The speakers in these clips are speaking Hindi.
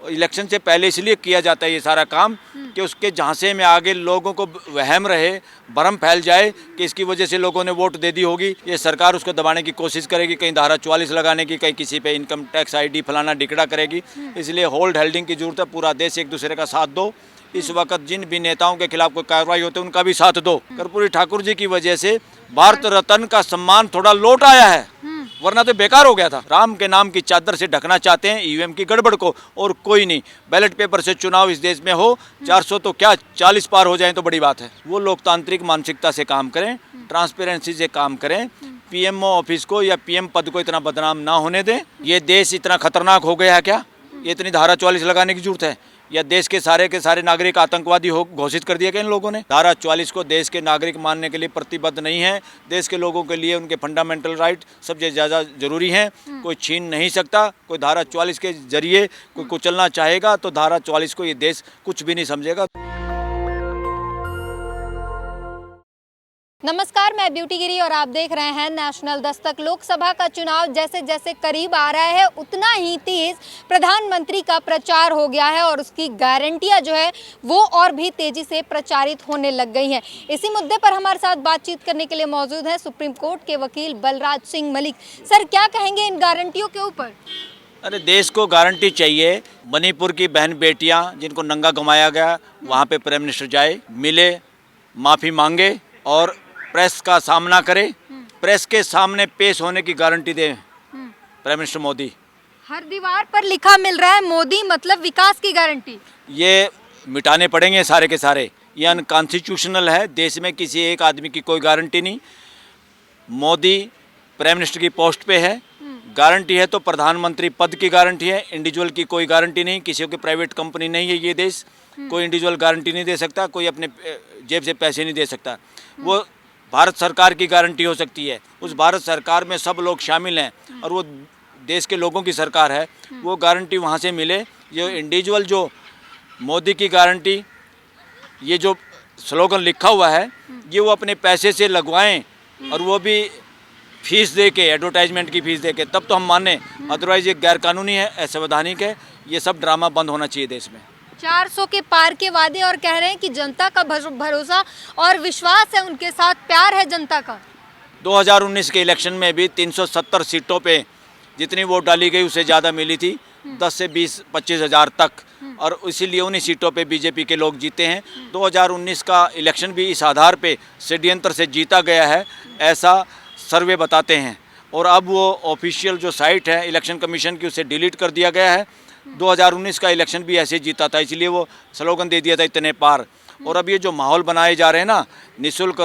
इलेक्शन से पहले इसलिए किया जाता है ये सारा काम कि उसके झांसे में आगे लोगों को वहम रहे, भ्रम फैल जाए कि इसकी वजह से लोगों ने वोट दे दी होगी। ये सरकार उसको दबाने की कोशिश करेगी, कहीं धारा 44 लगाने की, कहीं किसी पे इनकम टैक्स आईडी फलाना डिकड़ा करेगी। इसलिए होल्ड हेल्डिंग की जरूरत है। पूरा देश एक दूसरे का साथ दो। इस वक्त जिन भी नेताओं के खिलाफ कोई कार्रवाई होती है उनका भी साथ दो। कर्पूरी ठाकुर जी की वजह से भारत रत्न का सम्मान थोड़ा लौट आया है, वरना तो बेकार हो गया था। राम के नाम की चादर से ढकना चाहते हैं ईवीएम की गड़बड़ को, और कोई नहीं। बैलेट पेपर से चुनाव इस देश में हो, 400 तो क्या 40 पार हो जाए तो बड़ी बात है। वो लोकतांत्रिक मानसिकता से काम करें, ट्रांसपेरेंसी से काम करें, पीएमओ ऑफिस को या पीएम पद को इतना बदनाम ना होने दें। ये देश इतना खतरनाक हो गया है क्या ये इतनी धारा 44 लगाने की जरूरत है? या देश के सारे नागरिक आतंकवादी हो घोषित कर दिया गया इन लोगों ने? धारा 44 को देश के नागरिक मानने के लिए प्रतिबद्ध नहीं है। देश के लोगों के लिए उनके फंडामेंटल राइट सबसे ज़्यादा जरूरी हैं, कोई छीन नहीं सकता। कोई धारा 44 के जरिए कोई कुचलना चाहेगा तो धारा 44 को ये देश कुछ भी नहीं समझेगा। नमस्कार, मैं ब्यूटी गिरी और आप देख रहे हैं नेशनल दस्तक। लोकसभा का चुनाव जैसे जैसे करीब आ रहा है उतना ही तेज प्रधानमंत्री का प्रचार हो गया है और उसकी गारंटियां जो है वो और भी तेजी से प्रचारित होने लग गई हैं। इसी मुद्दे पर हमारे साथ बातचीत करने के लिए मौजूद हैं सुप्रीम कोर्ट के वकील बलराज सिंह मलिक। सर, क्या कहेंगे इन गारंटियों के ऊपर? अरे देश को गारंटी चाहिए। मणिपुर की बहन बेटियां जिनको नंगा घुमाया गया, वहाँ पे प्राइम मिनिस्टर जाए, मिले, माफ़ी मांगे और प्रेस का सामना करे, प्रेस के सामने पेश होने की गारंटी दे प्राइम मिनिस्टर मोदी। हर दीवार पर लिखा मिल रहा है मोदी मतलब विकास की गारंटी। ये मिटाने पड़ेंगे सारे के सारे। ये अनकॉन्स्टिट्यूशनल है। देश में किसी एक आदमी की कोई गारंटी नहीं। मोदी प्राइम मिनिस्टर की पोस्ट पे है। गारंटी है तो प्रधानमंत्री पद की गारंटी है, इंडिविजुअल की कोई गारंटी नहीं। किसी की प्राइवेट कंपनी नहीं है ये देश। कोई इंडिविजुअल गारंटी नहीं दे सकता, कोई अपने जेब से पैसे नहीं दे सकता। वो भारत सरकार की गारंटी हो सकती है। उस भारत सरकार में सब लोग शामिल हैं और वो देश के लोगों की सरकार है। वो गारंटी वहाँ से मिले। ये इंडिविजुअल जो मोदी की गारंटी, ये जो स्लोगन लिखा हुआ है, ये वो अपने पैसे से लगवाएं और वो भी फीस दे के, एडवर्टाइजमेंट की फीस दे के, तब तो हम माने। अदरवाइज़ ये गैरकानूनी है, असंवैधानिक है। ये सब ड्रामा बंद होना चाहिए देश में। 400 के पार के वादे और कह रहे हैं कि जनता का भरोसा और विश्वास है उनके साथ, प्यार है जनता का। 2019 के इलेक्शन में भी 370 सीटों पे जितनी वोट डाली गई उससे ज़्यादा मिली थी, 10 से 20-25 हज़ार तक, और इसीलिए उन्हीं सीटों पे बीजेपी के लोग जीते हैं। 2019 का इलेक्शन भी इस आधार पे षड्यंत्र से जीता गया है, ऐसा सर्वे बताते हैं। और अब वो ऑफिशियल जो साइट है इलेक्शन कमीशन की, उसे डिलीट कर दिया गया है। 2019 का इलेक्शन भी ऐसे जीता था, इसलिए वो स्लोगन दे दिया था इतने पार। और अब ये जो माहौल बनाए जा रहे हैं ना, निःशुल्क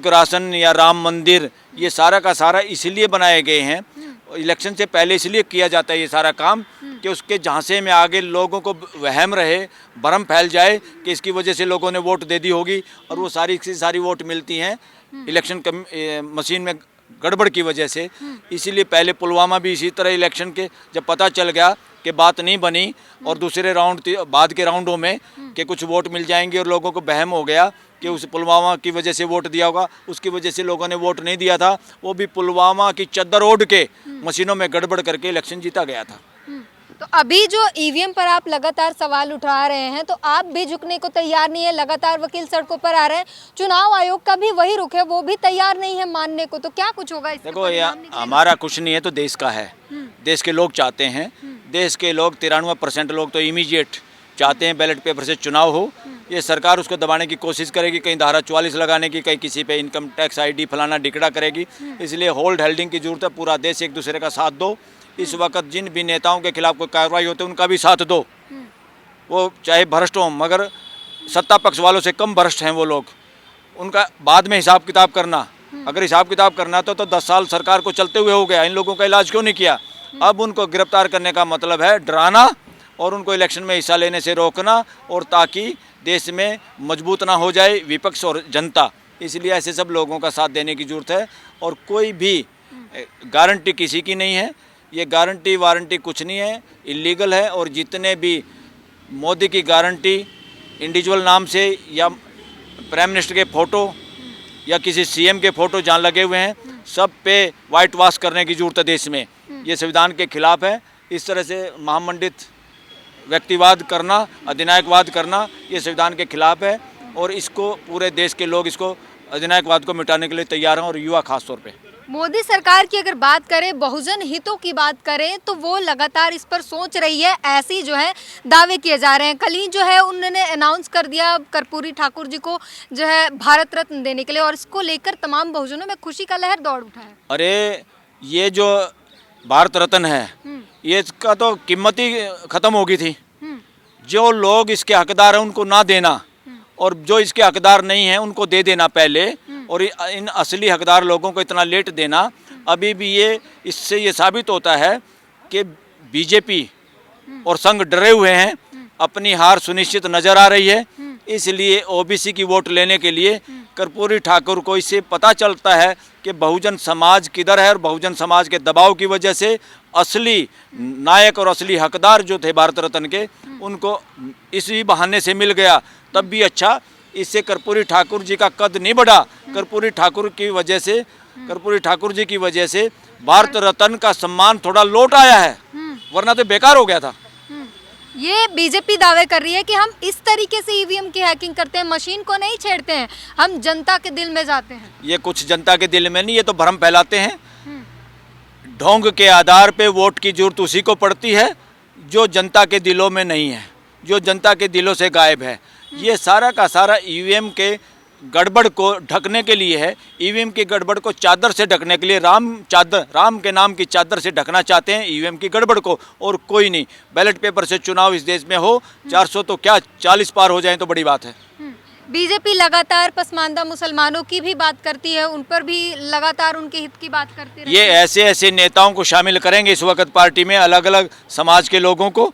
राशन या राम मंदिर, ये सारा का सारा इसलिए बनाए गए हैं। इलेक्शन से पहले इसलिए किया जाता है ये सारा काम कि उसके झांसे में आगे लोगों को वहम रहे, भ्रम फैल जाए कि इसकी वजह से लोगों ने वोट दे दी होगी। और वो सारी वोट मिलती हैं इलेक्शन मशीन में गड़बड़ की वजह से। इसीलिए पहले पुलवामा भी इसी तरह इलेक्शन के जब पता चल गया कि बात नहीं बनी और दूसरे राउंड बाद के राउंडों में कि कुछ वोट मिल जाएंगे और लोगों को बहम हो गया कि उस पुलवामा की वजह से वोट दिया होगा, उसकी वजह से लोगों ने वोट नहीं दिया था। वो भी पुलवामा की चद्दर ओढ़ के मशीनों में गड़बड़ करके इलेक्शन जीता गया था। तो अभी जो ईवीएम पर आप लगातार सवाल उठा रहे हैं, तो आप भी झुकने को तैयार नहीं है। लगातार वकील सड़कों पर आ रहे हैं, चुनाव आयोग का भी वही रुख है, वो भी तैयार नहीं है मानने को। तो क्या कुछ होगा इससे? देखो, हमारा कुछ नहीं है तो देश का है। देश के लोग चाहते हैं, देश के लोग 93% लोग तो इमीडिएट चाहते हैं बैलेट पेपर से चुनाव हो। ये सरकार उसको दबाने की कोशिश करेगी, कहीं धारा 44 लगाने की, कहीं किसी पे इनकम टैक्स आईडी फलाना डिकड़ा करेगी। इसलिए होल्ड हेल्डिंग की जरूरत है। पूरा देश एक दूसरे का साथ दो। इस वक्त जिन भी नेताओं के खिलाफ कोई कार्रवाई होती है उनका भी साथ दो। वो चाहे भ्रष्ट हों, मगर सत्ता पक्ष वालों से कम भ्रष्ट हैं वो लोग। उनका बाद में हिसाब किताब करना, अगर हिसाब किताब करना तो 10 साल सरकार को चलते हुए हो गया। इन लोगों का इलाज क्यों नहीं किया? अब उनको गिरफ्तार करने का मतलब है डराना और उनको इलेक्शन में हिस्सा लेने से रोकना, और ताकि देश में मजबूत ना हो जाए विपक्ष और जनता। इसलिए ऐसे सब लोगों का साथ देने की जरूरत है। और कोई भी गारंटी किसी की नहीं है। ये गारंटी वारंटी कुछ नहीं है, इलीगल है। और जितने भी मोदी की गारंटी इंडिविजुअल नाम से या प्राइम मिनिस्टर के फ़ोटो या किसी सीएम के फ़ोटो जहाँ लगे हुए हैं, सब पे वाइट वॉश करने की जरूरत है देश में। ये संविधान के खिलाफ है। इस तरह से महामंडित व्यक्तिवाद करना, अधिनायकवाद करना, ये संविधान के खिलाफ है और इसको पूरे देश के लोग इसको अधिनायकवाद को मिटाने के लिए तैयार हैं और युवा खास तौर पे। मोदी सरकार की अगर बात करें, बहुजन हितों की बात करें, तो वो लगातार इस पर सोच रही है। ऐसे ही जो है दावे किए जा रहे हैं। कल ही जो है उन्होंने अनाउंस कर दिया कर्पूरी ठाकुर जी को जो है भारत रत्न देने के लिए, और इसको लेकर तमाम बहुजनों में खुशी का लहर दौड़ उठा है। अरे ये जो भारत रत्न है, ये इसका तो कीमत ही खत्म हो गई थी। जो लोग इसके हकदार हैं उनको ना देना और जो इसके हकदार नहीं हैं उनको दे देना पहले, और इन असली हकदार लोगों को इतना लेट देना, अभी भी इससे ये साबित होता है कि बीजेपी और संघ डरे हुए हैं, अपनी हार सुनिश्चित नजर आ रही है। इसलिए ओबीसी की वोट लेने के लिए कर्पूरी ठाकुर को इससे पता चलता है कि बहुजन समाज किधर है, और बहुजन समाज के दबाव की वजह से असली नायक और असली हकदार जो थे भारत रत्न के, उनको इसी बहाने से मिल गया। तब भी अच्छा, इससे कर्पूरी ठाकुर जी का कद नहीं बढ़ा। कर्पूरी ठाकुर जी की वजह से भारत रत्न का सम्मान थोड़ा लौट आया है, वरना तो बेकार हो गया था। ये बीजेपी दावे कर रही है कि हम इस तरीके से ईवीएम की हैकिंग करते हैं, मशीन को नहीं छेड़ते हैं, हम जनता के दिल में जाते हैं। ये कुछ जनता के दिल में नहीं, ये तो भ्रम फैलाते हैं। ढोंग के आधार पे वोट की जरूरत उसी को पड़ती है जो जनता के दिलों में नहीं है, जो जनता के दिलों से गायब है। ये सारा का सारा ईवीएम के गड़बड़ को ढकने के लिए है। ईवीएम की गड़बड़ को चादर से ढकने के लिए राम के नाम की चादर से ढकना चाहते हैं ईवीएम की गड़बड़ को, और कोई नहीं। बैलेट पेपर से चुनाव इस देश में हो, 400 तो क्या 40 पार हो जाए तो बड़ी बात है। बीजेपी लगातार पसमानदा मुसलमानों की भी बात करती है, उन पर भी लगातार उनके हित की बात करती रहती है। ये ऐसे नेताओं को शामिल करेंगे इस वक्त पार्टी में, अलग अलग समाज के लोगों को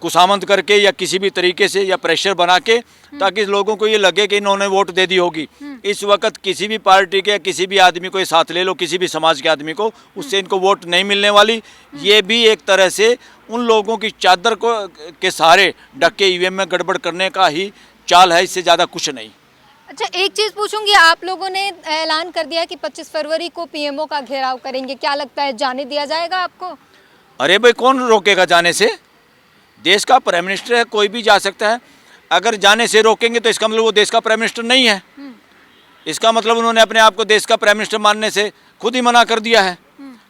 कुशामंत करके या किसी भी तरीके से या प्रेशर बना के, ताकि लोगों को ये लगे कि इन्होंने वोट दे दी होगी। इस वक्त किसी भी पार्टी के किसी भी आदमी को साथ ले लो, किसी भी समाज के आदमी को, उससे इनको वोट नहीं मिलने वाली। ये भी एक तरह से उन लोगों की चादर को के सहारे ढक के ईवीएम में गड़बड़ करने का ही चाल है, इससे ज़्यादा कुछ नहीं। अच्छा, एक चीज़ पूछूंगी, आप लोगों ने ऐलान कर दिया कि 25 फरवरी को पीएमओ का घेराव करेंगे, क्या लगता है जाने दिया जाएगा आपको? अरे भाई, कौन रोकेगा जाने से? देश का प्राइम मिनिस्टर है, कोई भी जा सकता है। अगर जाने से रोकेंगे तो इसका मतलब वो देश का प्राइम मिनिस्टर नहीं है। इसका मतलब उन्होंने अपने आप को देश का प्राइम मिनिस्टर मानने से खुद ही मना कर दिया है।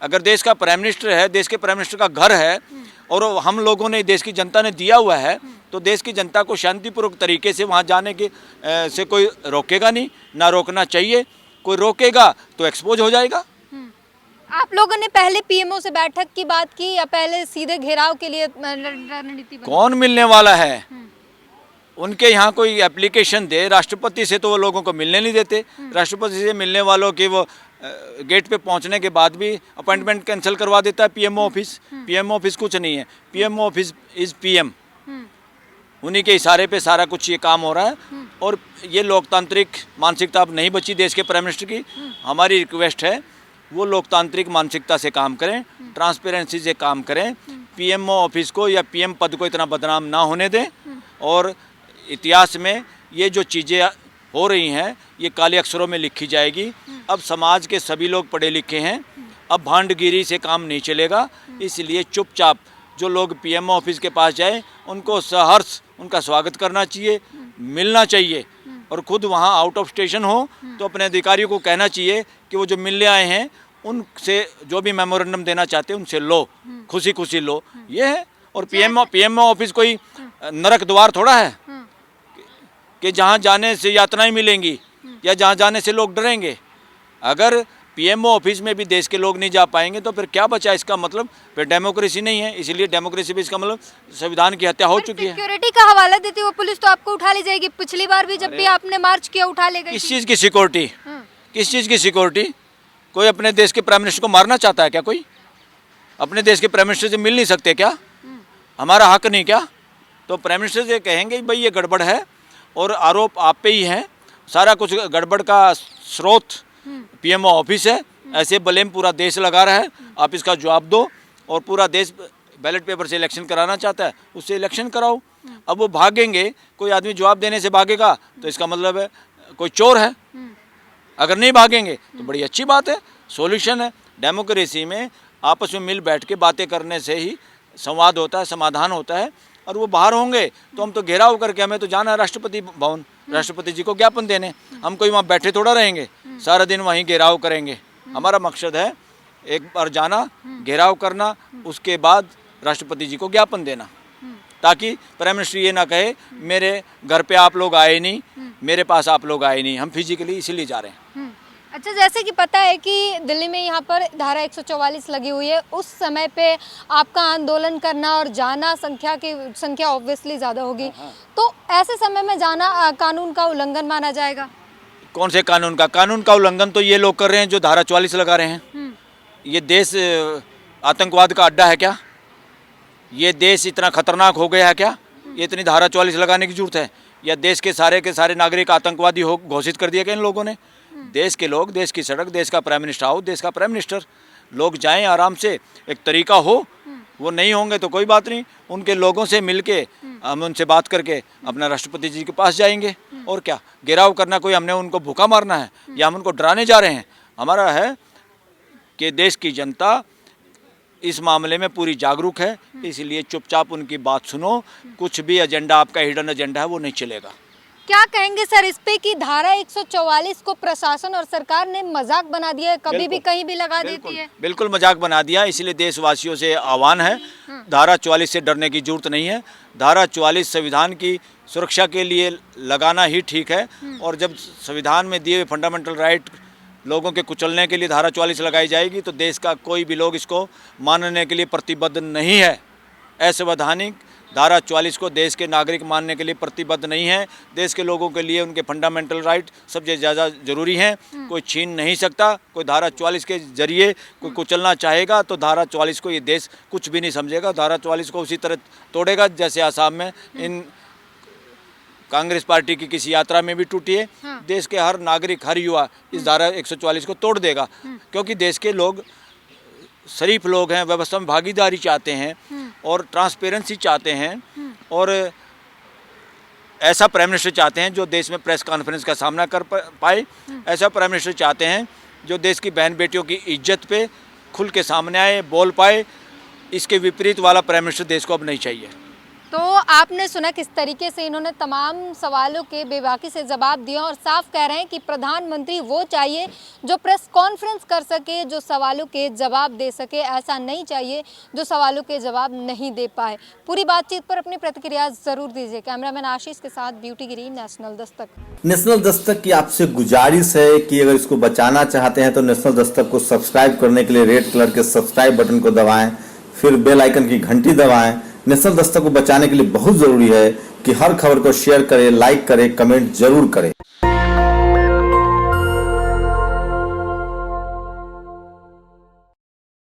अगर देश का प्राइम मिनिस्टर है, देश के प्राइम मिनिस्टर का घर है और हम लोगों ने, देश की जनता ने दिया हुआ है, तो देश की जनता को शांतिपूर्वक तरीके से वहाँ जाने के से कोई रोकेगा नहीं, ना रोकना चाहिए। कोई रोकेगा तो एक्सपोज हो जाएगा। आप लोगों ने पहले पीएमओ से बैठक की बात की या पहले सीधे घेराव के लिए रणनीति बनाई? कौन मिलने वाला है? उनके यहाँ कोई एप्लीकेशन दे, राष्ट्रपति से तो वो लोगों को मिलने नहीं देते। राष्ट्रपति से मिलने वालों की वो गेट पे पहुँचने के बाद भी अपॉइंटमेंट कैंसिल करवा देता है पीएमओ ऑफिस। पीएमओ ऑफिस कुछ नहीं है, पीएमओ ऑफिस इज़ पीएम। उन्हीं के इशारे पे सारा कुछ ये काम हो रहा है। और ये लोकतांत्रिक मानसिकता अब नहीं बची देश के प्राइम मिनिस्टर की। हमारी रिक्वेस्ट है वो लोकतांत्रिक मानसिकता से काम करें, ट्रांसपेरेंसी से काम करें, पीएमओ ऑफिस को या पीएम पद को इतना बदनाम ना होने दें। और इतिहास में ये जो चीज़ें हो रही हैं ये काले अक्षरों में लिखी जाएगी। अब समाज के सभी लोग पढ़े लिखे हैं, अब भांडगिरी से काम नहीं चलेगा। इसलिए चुपचाप जो लोग पीएमओ ऑफिस के पास जाएं, उनको सहर्ष उनका स्वागत करना चाहिए, मिलना चाहिए। और खुद वहाँ आउट ऑफ स्टेशन हो तो अपने अधिकारियों को कहना चाहिए कि वो जो मिलने आए हैं उनसे जो भी मेमोरेंडम देना चाहते हैं उनसे लो, खुशी खुशी लो। ये है। और पीएमओ ऑफिस कोई नरक द्वार थोड़ा है कि जहाँ जाने से यातनाएं मिलेंगी या जहाँ जाने से लोग डरेंगे। अगर पीएमओ ऑफिस में भी देश के लोग नहीं जा पाएंगे तो फिर क्या बचा? इसका मतलब फिर डेमोक्रेसी नहीं है। इसलिए डेमोक्रेसी भी इसका मतलब संविधान की हत्या हो चुकी है। सिक्योरिटी का हवाला देती हुई पुलिस तो आपको उठा ले जाएगी। पिछली बार भी जब भी आपने मार्च किया उठा ले गई। किस चीज़ की सिक्योरिटी? किस चीज़ की सिक्योरिटी? कोई अपने देश के प्राइम मिनिस्टर को मारना चाहता है क्या? कोई अपने देश के प्राइम मिनिस्टर से मिल नहीं सकते क्या? हमारा हक नहीं क्या? तो प्राइम मिनिस्टर से कहेंगे भाई ये गड़बड़ है और आरोप आप पे ही है, सारा कुछ गड़बड़ का स्रोत पीएमओ ऑफिस है, ऐसे ब्लेम पूरा देश लगा रहा है, आप इसका जवाब दो। और पूरा देश बैलेट पेपर से इलेक्शन कराना चाहता है, उससे इलेक्शन कराओ। अब वो भागेंगे, कोई आदमी जवाब देने से भागेगा तो इसका मतलब है कोई चोर है। अगर नहीं भागेंगे तो बड़ी अच्छी बात है, सॉल्यूशन है। डेमोक्रेसी में आपस में मिल बैठ के बातें करने से ही संवाद होता है, समाधान होता है, और वो बाहर होंगे तो हम तो घेराव करके, हमें तो जाना है राष्ट्रपति भवन, राष्ट्रपति जी को ज्ञापन देने। हम कोई वहाँ बैठे थोड़ा रहेंगे, सारा दिन वहीं घेराव करेंगे। हमारा मकसद है एक बार जाना, घेराव करना, उसके बाद राष्ट्रपति जी को ज्ञापन देना, ताकि प्राइम मिनिस्टर ये ना कहे मेरे घर पे आप लोग आए नहीं, मेरे पास आप लोग आए नहीं। हम फिजिकली इसीलिए जा रहे हैं। अच्छा, जैसे कि पता है कि दिल्ली में यहाँ पर धारा 144 लगी हुई है, उस समय पे आपका आंदोलन करना और जाना संख्या ऑब्वियसली ज़्यादा होगी, तो ऐसे समय में जाना कानून का उल्लंघन माना जाएगा? कौन से कानून का? कानून का उल्लंघन तो ये लोग कर रहे हैं जो धारा 44 लगा रहे हैं। ये देश आतंकवाद का अड्डा है क्या? ये देश इतना खतरनाक हो गया है क्या? ये इतनी धारा 44 लगाने की जरूरत है? या देश के सारे नागरिक आतंकवादी हो घोषित कर दिया क्या इन लोगों ने? देश के लोग, देश की सड़क, देश का प्राइम मिनिस्टर आओ, देश का प्राइम मिनिस्टर, लोग जाएं आराम से, एक तरीका हो। वो नहीं होंगे तो कोई बात नहीं, उनके लोगों से मिलके हम उनसे बात करके अपना राष्ट्रपति जी के पास जाएंगे। और क्या घेराव करना, कोई हमने उनको भूखा मारना है या हम उनको डराने जा रहे हैं? हमारा है कि देश की जनता इस मामले में पूरी जागरूक है, इसलिए चुपचाप उनकी बात सुनो। कुछ भी एजेंडा आपका हिडन एजेंडा है वो नहीं चलेगा। क्या कहेंगे सर इस पे कि धारा 144 को प्रशासन और सरकार ने मजाक बना दिया है, कभी भी कहीं भी लगा देती है? बिल्कुल मजाक बना दिया। इसलिए देशवासियों से आह्वान है, धारा 44 से डरने की जरूरत नहीं है। धारा 44 संविधान की सुरक्षा के लिए लगाना ही ठीक है। और जब संविधान में दिए हुए फंडामेंटल राइट लोगों के कुचलने के लिए धारा 44 लगाई जाएगी तो देश का कोई भी लोग इसको मानने के लिए प्रतिबद्ध नहीं है। असंवैधानिक धारा 44 को देश के नागरिक मानने के लिए प्रतिबद्ध नहीं है। देश के लोगों के लिए उनके फंडामेंटल राइट सबसे ज़्यादा ज़रूरी हैं, कोई छीन नहीं सकता। कोई धारा 44 के जरिए कोई कुचलना चाहेगा तो धारा 44 को ये देश कुछ भी नहीं समझेगा। धारा 44 को उसी तरह तोड़ेगा जैसे आसाम में इन कांग्रेस पार्टी की किसी यात्रा में भी टूटी है। देश के हर नागरिक, हर युवा इस धारा 144 को तोड़ देगा, क्योंकि देश के लोग शरीफ लोग हैं, व्यवस्था में भागीदारी चाहते हैं और ट्रांसपेरेंसी चाहते हैं, और ऐसा प्राइम मिनिस्टर चाहते हैं जो देश में प्रेस कॉन्फ्रेंस का सामना कर पाए। ऐसा प्राइम मिनिस्टर चाहते हैं जो देश की बहन बेटियों की इज्जत पे खुल के सामने आए, बोल पाए। इसके विपरीत वाला प्राइम मिनिस्टर देश को अब नहीं चाहिए। तो आपने सुना किस तरीके से इन्होंने तमाम सवालों के बेबाकी से जवाब दिया और साफ कह रहे हैं कि प्रधानमंत्री वो चाहिए जो प्रेस कॉन्फ्रेंस कर सके, जो सवालों के जवाब दे सके। ऐसा नहीं चाहिए जो सवालों के जवाब नहीं दे पाए। पूरी बातचीत पर अपनी प्रतिक्रिया जरूर दीजिए। कैमरामैन आशीष के साथ ब्यूटी गिरी, नेशनल दस्तक। नेशनल दस्तक की आपसे गुजारिश है कि अगर इसको बचाना चाहते हैं तो नेशनल दस्तक को सब्सक्राइब करने के लिए रेड कलर के सब्सक्राइब बटन को दबाएं, फिर बेल आइकन की घंटी दबाएं। नेशनल दस्तक को बचाने के लिए बहुत जरूरी है कि हर खबर को शेयर करें, लाइक करें, कमेंट जरूर करें।